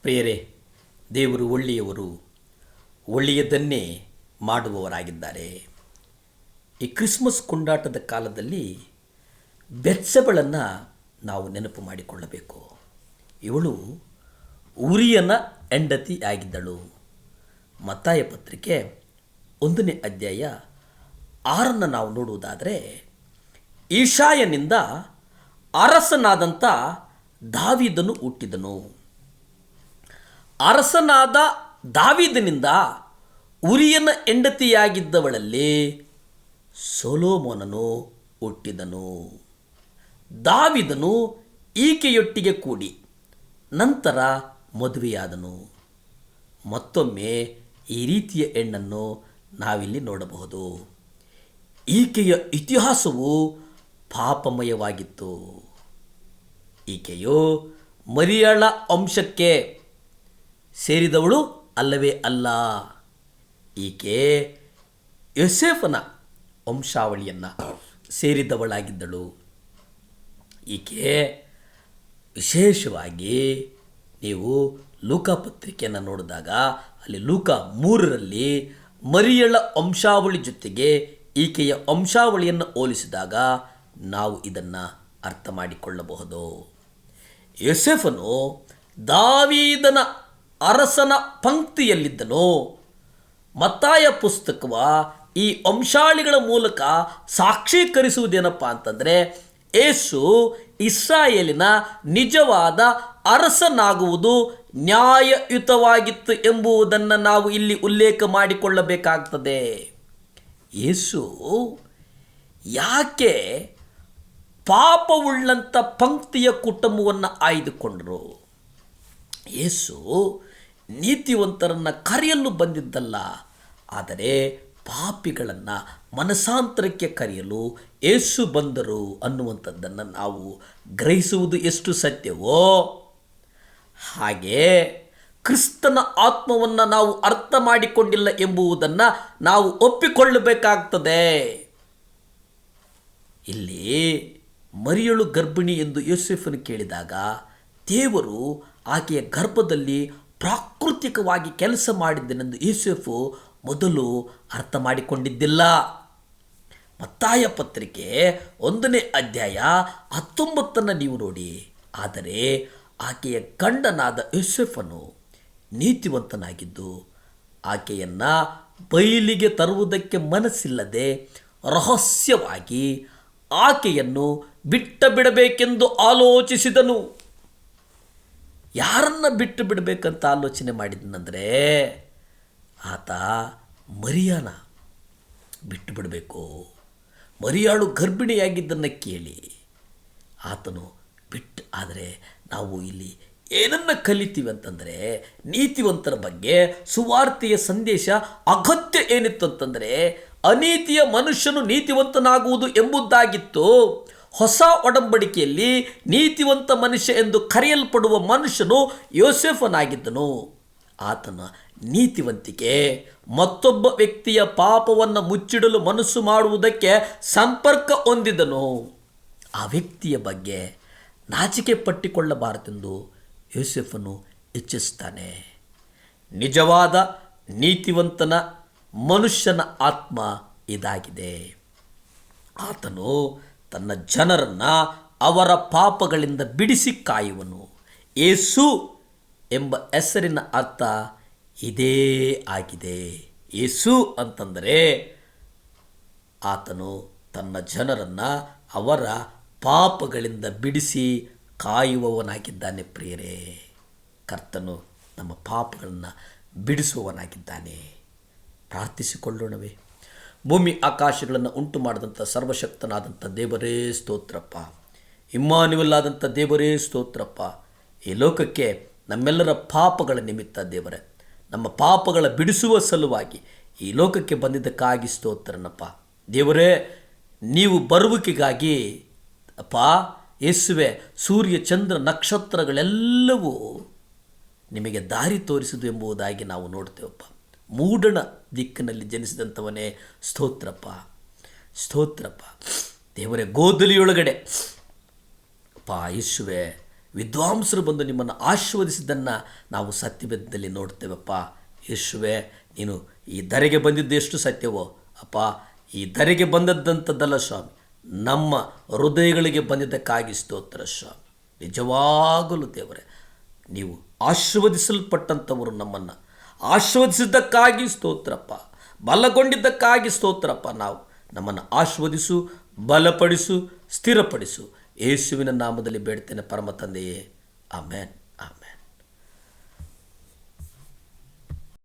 ಪ್ರಿಯರೇ, ದೇವರು ಒಳ್ಳೆಯವರು, ಒಳ್ಳೆಯದನ್ನೇ ಮಾಡುವವರಾಗಿದ್ದಾರೆ. ಈ ಕ್ರಿಸ್ಮಸ್ ಕೊಂಡಾಟದ ಕಾಲದಲ್ಲಿ ಬೆತ್ಸೆಬಳನ್ನು ನಾವು ನೆನಪು ಮಾಡಿಕೊಳ್ಳಬೇಕು. ಇವಳು ಉರಿಯನ ಹೆಂಡತಿ ಆಗಿದ್ದಳು. ಮತ್ತಾಯ ಪತ್ರಿಕೆ 1ನೇ ಅಧ್ಯಾಯ 6 ನಾವು ನೋಡುವುದಾದರೆ, ಈಶಾಯನಿಂದ ಅರಸನಾದಂಥ ದಾವೀದನು ಹುಟ್ಟಿದನು. ಅರಸನಾದ ದಾವೀದನಿಂದ ಉರಿಯನ ಹೆಂಡತಿಯಾಗಿದ್ದವಳಲ್ಲಿ ಸೊಲೊಮೋನನು ಹುಟ್ಟಿದನು. ದಾವೀದನು ಈಕೆಯೊಟ್ಟಿಗೆ ಕೂಡಿ ನಂತರ ಮದುವೆಯಾದನು. ಮತ್ತೊಮ್ಮೆ ಈ ರೀತಿಯ ಹೆಣ್ಣನ್ನು ನಾವಿಲ್ಲಿ ನೋಡಬಹುದು. ಈಕೆಯ ಇತಿಹಾಸವು ಪಾಪಮಯವಾಗಿತ್ತು. ಈಕೆಯು ಮರಿಯಳ ವಂಶಕ್ಕೆ ಸೇರಿದವಳು ಅಲ್ಲವೇ ಅಲ್ಲ. ಈಕೆ ಯೋಸೇಫನ ವಂಶಾವಳಿಯನ್ನು ಸೇರಿದವಳಾಗಿದ್ದಳು. ಈಕೆ ವಿಶೇಷವಾಗಿ ನೀವು ಲೂಕ ಪತ್ರಿಕೆಯನ್ನು ನೋಡಿದಾಗ ಅಲ್ಲಿ ಲೂಕ 3ರಲ್ಲಿ ಮರಿಯಳ ವಂಶಾವಳಿ ಜೊತೆಗೆ ಈಕೆಯ ವಂಶಾವಳಿಯನ್ನು ಹೋಲಿಸಿದಾಗ ನಾವು ಇದನ್ನು ಅರ್ಥ ಮಾಡಿಕೊಳ್ಳಬಹುದು. ಯೋಸೇಫನು ದಾವೀದನ ಅರಸನ ಪಂಕ್ತಿಯಲ್ಲಿದ್ದನು. ಮತ್ತಾಯ ಪುಸ್ತಕವ ಈ ವಂಶಾವಳಿಗಳ ಮೂಲಕ ಸಾಕ್ಷೀಕರಿಸುವುದೇನಪ್ಪ ಅಂತಂದರೆ, ಯೇಸು ಇಸ್ರಾಯೇಲಿನ ನಿಜವಾದ ಅರಸನಾಗುವುದು ನ್ಯಾಯಯುತವಾಗಿತ್ತು ಎಂಬುದನ್ನು ನಾವು ಇಲ್ಲಿ ಉಲ್ಲೇಖ ಮಾಡಿಕೊಳ್ಳಬೇಕಾಗ್ತದೆ. ಯೇಸು ಯಾಕೆ ಪಾಪವುಳ್ಳಂಥ ಪಂಕ್ತಿಯ ಕುಟುಂಬವನ್ನು ಆಯ್ದುಕೊಂಡರು? ಯೇಸು ನೀತಿವಂತರನ್ನು ಕರೆಯಲು ಬಂದಿದ್ದಲ್ಲ, ಆದರೆ ಪಾಪಿಗಳನ್ನು ಮನಸಾಂತರಕ್ಕೆ ಕರೆಯಲು ಯೇಸು ಬಂದರು ಅನ್ನುವಂಥದ್ದನ್ನು ನಾವು ಗ್ರಹಿಸುವುದು ಎಷ್ಟು ಸತ್ಯವೋ ಹಾಗೆ ಕ್ರಿಸ್ತನ ಆತ್ಮವನ್ನು ನಾವು ಅರ್ಥ ಮಾಡಿಕೊಂಡಿಲ್ಲ ಎಂಬುದನ್ನು ನಾವು ಒಪ್ಪಿಕೊಳ್ಳಬೇಕಾಗ್ತದೆ. ಇಲ್ಲಿ ಮರಿಯಳು ಗರ್ಭಿಣಿ ಎಂದು ಯೋಸೇಫನು ಕೇಳಿದಾಗ ದೇವರು ಆಕೆಯ ಗರ್ಭದಲ್ಲಿ ಪ್ರಾಕೃತಿಕವಾಗಿ ಕೆಲಸ ಮಾಡಿದ್ದನೆಂದು ಯೋಸೇಫು ಮೊದಲು ಅರ್ಥ ಮಾಡಿಕೊಂಡಿದ್ದಿಲ್ಲ. ಮತ್ತಾಯ ಪತ್ರಿಕೆ 1ನೇ ಅಧ್ಯಾಯ 19 ನೀವು ನೋಡಿ. ಆದರೆ ಆಕೆಯ ಗಂಡನಾದ ಯೋಸೇಫನು ನೀತಿವಂತನಾಗಿದ್ದು ಆಕೆಯನ್ನು ಬಯಲಿಗೆ ತರುವುದಕ್ಕೆ ಮನಸ್ಸಿಲ್ಲದೆ ರಹಸ್ಯವಾಗಿ ಆಕೆಯನ್ನು ಬಿಡಬೇಕೆಂದು ಆಲೋಚಿಸಿದನು. ಯಾರನ್ನು ಬಿಟ್ಟು ಬಿಡಬೇಕಂತ ಆಲೋಚನೆ ಮಾಡಿದನೆಂದರೆ, ಆತ ಮರಿಯಾನ ಬಿಟ್ಟು ಬಿಡಬೇಕು. ಮರಿಯಾಳು ಗರ್ಭಿಣಿಯಾಗಿದ್ದನ್ನು ಕೇಳಿ ಆತನು ಬಿಟ್ಟು. ಆದರೆ ನಾವು ಇಲ್ಲಿ ಏನನ್ನು ಕಲಿತೀವಿ ಅಂತಂದರೆ, ನೀತಿವಂತರ ಬಗ್ಗೆ ಸುವಾರ್ತೆಯ ಸಂದೇಶ ಅಗತ್ಯ ಏನಿತ್ತು ಅಂತಂದರೆ, ಅನೀತಿಯ ಮನುಷ್ಯನು ನೀತಿವಂತನಾಗುವುದು ಎಂಬುದಾಗಿತ್ತು. ಹೊಸ ಒಡಂಬಡಿಕೆಯಲ್ಲಿ ನೀತಿವಂತ ಮನುಷ್ಯ ಎಂದು ಕರೆಯಲ್ಪಡುವ ಮನುಷ್ಯನು ಯೋಸೇಫನಾಗಿದ್ದನು. ಆತನ ನೀತಿವಂತಿಕೆ ಮತ್ತೊಬ್ಬ ವ್ಯಕ್ತಿಯ ಪಾಪವನ್ನು ಮುಚ್ಚಿಡಲು ಮನಸ್ಸು ಮಾಡುವುದಕ್ಕೆ ಸಂಪರ್ಕ ಹೊಂದಿದನು. ಆ ವ್ಯಕ್ತಿಯ ಬಗ್ಗೆ ನಾಚಿಕೆ ಪಟ್ಟಿಕೊಳ್ಳಬಾರದೆಂದು ಯೋಸೇಫನು ಇಚ್ಛಿಸ್ತಾನೆ. ನಿಜವಾದ ನೀತಿವಂತನ ಮನುಷ್ಯನ ಆತ್ಮ ಇದಾಗಿದೆ. ಆತನು ತನ್ನ ಜನರನ್ನು ಅವರ ಪಾಪಗಳಿಂದ ಬಿಡಿಸಿ ಕಾಯುವನು. ಯೇಸು ಎಂಬ ಹೆಸರಿನ ಅರ್ಥ ಇದೇ ಆಗಿದೆ. ಯೇಸು ಅಂತಂದರೆ ಆತನು ತನ್ನ ಜನರನ್ನು ಅವರ ಪಾಪಗಳಿಂದ ಬಿಡಿಸಿ ಕಾಯುವವನಾಗಿದ್ದಾನೆ. ಪ್ರಿಯರೇ, ಕರ್ತನು ನಮ್ಮ ಪಾಪಗಳನ್ನು ಬಿಡಿಸುವವನಾಗಿದ್ದಾನೆ. ಪ್ರಾರ್ಥಿಸಿಕೊಳ್ಳೋಣವೇ. ಭೂಮಿ ಆಕಾಶಗಳನ್ನು ಉಂಟು ಮಾಡಿದಂಥ ಸರ್ವಶಕ್ತನಾದಂಥ ದೇವರೇ ಸ್ತೋತ್ರಪ್ಪ. ಇಮ್ಮಾನುವೇಲ್ ಆದಂಥ ದೇವರೇ ಸ್ತೋತ್ರಪ್ಪ. ಈ ಲೋಕಕ್ಕೆ ನಮ್ಮೆಲ್ಲರ ಪಾಪಗಳ ನಿಮಿತ್ತ ದೇವರೇ, ನಮ್ಮ ಪಾಪಗಳ ಬಿಡಿಸುವ ಸಲುವಾಗಿ ಈ ಲೋಕಕ್ಕೆ ಬಂದಿದ್ದಕ್ಕಾಗಿ ಸ್ತೋತ್ರನಪ್ಪ. ದೇವರೇ, ನೀವು ಬರುವಿಕೆಗಾಗಿ ಅಪ್ಪ ಯೇಸುವೆ, ಸೂರ್ಯ ಚಂದ್ರ ನಕ್ಷತ್ರಗಳೆಲ್ಲವೂ ನಿಮಗೆ ದಾರಿ ತೋರಿಸುವುದು ಎಂಬುದಾಗಿ ನಾವು ನೋಡ್ತೇವಪ್ಪ. ಮೂಡಣ ದಿಕ್ಕಿನಲ್ಲಿ ಜನಿಸಿದಂಥವನೇ ಸ್ತೋತ್ರಪ್ಪ, ಸ್ತೋತ್ರಪ್ಪ. ದೇವರೇ, ಗೋಧಲಿಯೊಳಗಡೆ ಅಪ್ಪ ಯೇಸುವೆ ವಿದ್ವಾಂಸರು ಬಂದು ನಿಮ್ಮನ್ನು ಆಶೀರ್ವದಿಸಿದ್ದನ್ನು ನಾವು ಸತ್ಯವೇದದಲ್ಲಿ ನೋಡ್ತೇವಪ್ಪ. ಯೇಸುವೆ, ನೀನು ಈ ಧರೆಗೆ ಬಂದಿದ್ದು ಎಷ್ಟು ಸತ್ಯವೋ ಅಪ್ಪ, ಈ ಧರೆಗೆ ಬಂದದ್ದಂಥದ್ದಲ್ಲ ಸ್ವಾಮಿ, ನಮ್ಮ ಹೃದಯಗಳಿಗೆ ಬಂದಿದ್ದಕ್ಕಾಗಿ ಸ್ತೋತ್ರ ಸ್ವಾಮಿ. ನಿಜವಾಗಲೂ ದೇವರೇ, ನೀವು ಆಶೀರ್ವದಿಸಲ್ಪಟ್ಟಂಥವರು ನಮ್ಮನ್ನು ಆಶೀರ್ವದಿಸಿದ್ದಕ್ಕಾಗಿ ಸ್ತೋತ್ರಪ್ಪ, ಬಲಗೊಂಡಿದ್ದಕ್ಕಾಗಿ ಸ್ತೋತ್ರಪ್ಪ. ನಾವು ನಮ್ಮನ್ನು ಆಶೀರ್ವದಿಸು, ಬಲಪಡಿಸು, ಸ್ಥಿರಪಡಿಸು. ಯೇಸುವಿನ ನಾಮದಲ್ಲಿ ಬೇಡ್ತೇನೆ ಪರಮ ತಂದೆಯೇ, ಆಮೇನ್.